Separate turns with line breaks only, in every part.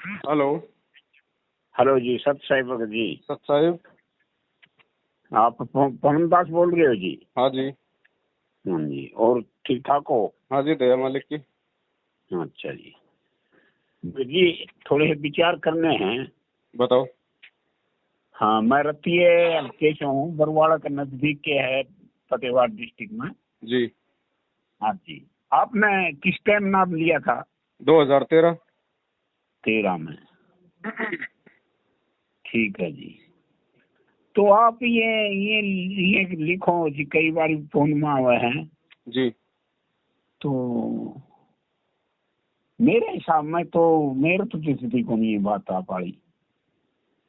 Hello.
Hello जी, सत साहिब भगत जी।
सत साहिब।
आप पवन दास बोल रहे हो जी?
हाँ जी।
हाँ जी, और ठीक ठाक हो?
हाँ जी, दया मालिक की।
अच्छा जी। जी थोड़े विचार करने हैं।
बताओ।
हाँ, मैं रतिये केश हूँ, बरवाड़ा के नजदीक के है, फतेहाबाद डिस्ट्रिक्ट में।
जी।
हाँ जी। आपने किस टाइम नाम लिया था?
2013।
13 में। ठीक है जी। तो आप ये लिखो जी, कई बार फोन में आए हैं।
जी।
तो मेरे हिसाब में तो मेरे तो किसी को नहीं है बात आ पाई।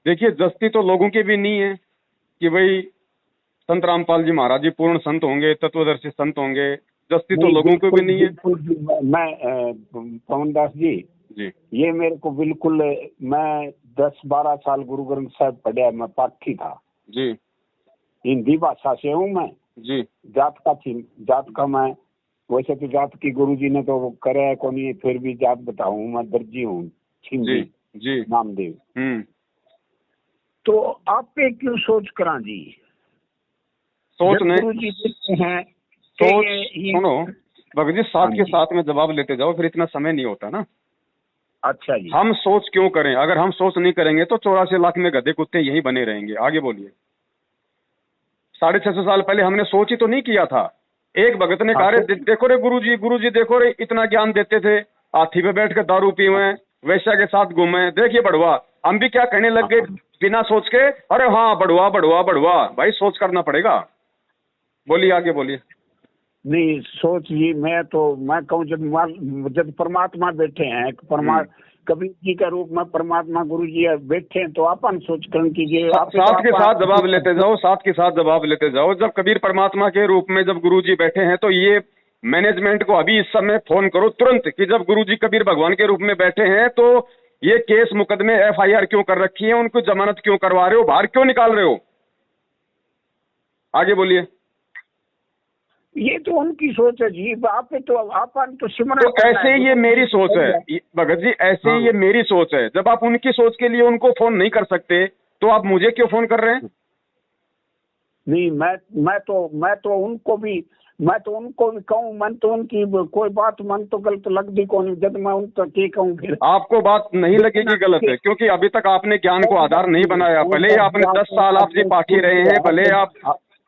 देखिए, जस्ती तो लोगों की भी नहीं है कि भाई संत रामपाल जी महाराज जी पूर्ण संत होंगे, तत्वदर्शी संत होंगे। जस्ती तो
नहीं,
लोगों को भी
बिल्कुल
नहीं है।
बिल्कुल भी मैं पवन दास जी,
जी।
ये मेरे को बिल्कुल, मैं 10-12 साल गुरु ग्रंथ साहब पढ़ा, मैं पाठी था।
जी।
हिंदी भाषा से हूँ मैं।
जी।
जात का मैं, वैसे तो जात की गुरु जी ने तो वो करे को नहीं, फिर भी जात बताऊँ, मैं दर्जी हूँ,
जी।
छिंदी
जी।
नामदेव। तो आप पे क्यों सोच करा जी?
सोचने
गुरु जी लिखते हैं कि
सोच
ये
सुनो भगत जी,
हाँ
साथ के
जी।
साथ में जवाब लेते जाओ, फिर इतना समय नहीं होता ना।
अच्छा जी।
हम सोच क्यों करें? अगर हम सोच नहीं करेंगे तो 84 लाख में गधे कुत्ते यही बने रहेंगे। आगे बोलिए। 650 साल पहले हमने सोच ही तो नहीं किया था। एक भगत ने
हाँ
कहा रे
तो
देखो रे गुरु जी देखो रे, इतना ज्ञान देते थे, हाथी पे बैठ कर दारू पीवे, वैश्या के साथ घूमे, देखिए बढ़वा। हम भी क्या कहने लग गए बिना सोच के, अरे हाँ बढ़वा बढ़वा बढ़वा। भाई सोच करना पड़ेगा। बोलिए, आगे बोलिए।
नहीं, सोच जी, मैं कहूँ, जब परमात्मा बैठे हैं, कबीर जी का रूप में परमात्मा गुरु जी बैठे हैं, तो अपन सोच कर कीजिए।
साथ के साथ जवाब लेते जाओ, साथ के साथ जवाब लेते जाओ। जब कबीर परमात्मा के रूप में जब गुरु जी बैठे हैं, तो ये मैनेजमेंट को अभी इस समय फोन करो तुरंत कि जब गुरु जी कबीर भगवान के रूप में बैठे हैं तो ये केस मुकदमे FIR क्यों कर रखी है, उनको जमानत क्यों करवा रहे हो, बाहर क्यों निकाल रहे हो? आगे बोलिए।
ये तो उनकी सोच है जी। अपन तो सिमरन
तो ऐसे ये मेरी सोच है भगत जी, ऐसे ये मेरी सोच है। जब आप उनकी सोच के लिए उनको फोन नहीं कर सकते तो आप मुझे क्यों फोन कर रहे हैं?
नहीं, मैं तो उनको भी कहूँ, मन तो उनकी कोई बात मन तो गलत लगती कौन, जब मैं उनको के कहूँ फिर
आपको बात नहीं लगेगी गलत है, क्योंकि अभी तक आपने ज्ञान को आधार नहीं बनाया। भले ही आपने 10 साल आप जी पाठी रहे हैं,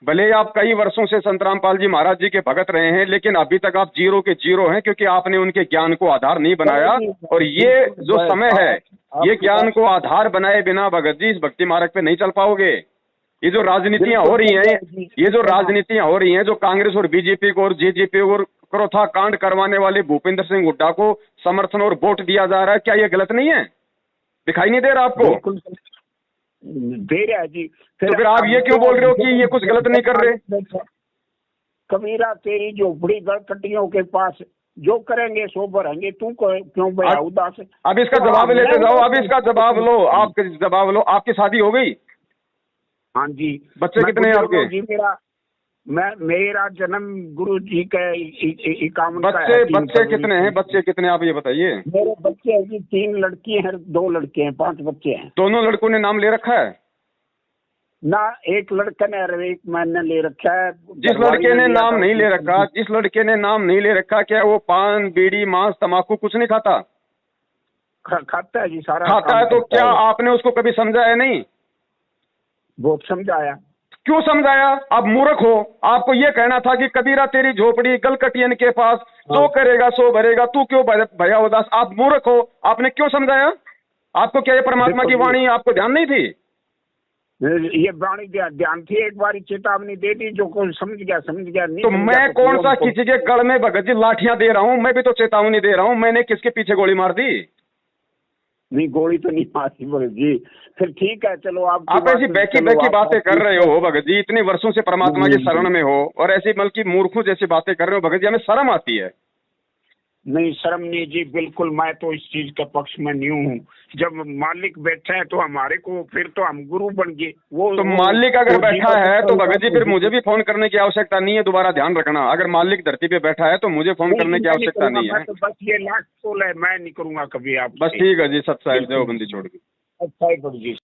भले आप कई वर्षों से संत रामपाल जी महाराज जी के भगत रहे हैं, लेकिन अभी तक आप जीरो के जीरो हैं, क्योंकि आपने उनके ज्ञान को आधार नहीं बनाया। और ये जो समय है, ये ज्ञान को आधार बनाए बिना भगत जी इस भक्ति मार्ग पे नहीं चल पाओगे। ये जो राजनीतियां हो रही हैं, जो कांग्रेस और बीजेपी को और जेजेपी और क्रोथा कांड करवाने वाले भूपेंद्र सिंह हुड्डा को समर्थन और वोट दिया जा रहा है, क्या ये गलत नहीं है? दिखाई नहीं दे रहा आपको?
बिल्कुल दे रहा है जी।
तो फिर आप ये क्यों बोल रहे हो कि ये कुछ गलत नहीं कर रहे?
कबीरा तेरी झोपड़ी गड़कटियों के पास जो करेंगे सो भरेंगे, तू क्यों भया उदास?
अब इसका जवाब लेते जाओ, अब इसका जवाब लो, आप जवाब लो। आपकी शादी हो गई?
हाँ जी।
बच्चे कितने हैं आपके?
जी मेरा जन्म गुरु जी के 51
बच्चे कितने हैं? बच्चे कितने आप ये बताइए।
मेरे बच्चे हैं जी, 3 लड़की हैं, 2 लड़के हैं, 5 बच्चे हैं।
दोनों लड़कों ने नाम ले रखा है
ना? एक लड़का ने और एक मैंने ले रखा है।
जिस लड़के ने नाम नहीं ले रखा, क्या वो पान बीड़ी मांस तंबाकू कुछ नहीं खाता?
खाता है जी, सारा
खाता है। तो क्या आपने उसको कभी समझाया नहीं?
बहुत समझाया।
क्यों समझाया? आप मूर्ख हो। आपको ये कहना था कि कबीरा तेरी झोपड़ी गलकटियन के पास, जो करेगा सो भरेगा, तू क्यों भया उदास? आप मूर्ख हो। आपने क्यों समझाया? आपको क्या ये परमात्मा की वाणी आपको ध्यान नहीं थी?
ये वाणी ध्यान थी, एक बार चेतावनी दे दी, जो कोई समझ गया नहीं।
तो मैं कौन सा किसी के गढ़ में भगत जी लाठियां दे रहा हूं? मैं भी तो चेतावनी दे रहा हूं। मैंने किसके पीछे गोली मार दी?
नहीं, गोली तो नहीं मारी भगत जी। फिर ठीक है, चलो
आप ऐसी बैकी बातें कर रहे हो भगत जी। इतने वर्षों से परमात्मा की शरण में हो और ऐसी बल्कि मूर्खों जैसी बातें कर रहे हो भगत जी, हमें शर्म आती है।
नहीं शर्म नहीं जी, बिल्कुल मैं तो इस चीज के पक्ष में नहीं हूँ। जब मालिक बैठा है तो हमारे को फिर तो हम गुरु बन गए।
तो मालिक अगर बैठा है तो भगत जी फिर मुझे भी फोन करने की आवश्यकता नहीं है, दोबारा ध्यान रखना। अगर मालिक धरती पे बैठा है तो मुझे फोन करने की आवश्यकता नहीं है।
तो बस ये लास्ट कॉल है, मैं नहीं करूंगा कभी आप।
बस ठीक है जी, सत साहिब देवबंदी छोड़ के।
अच्छा जी।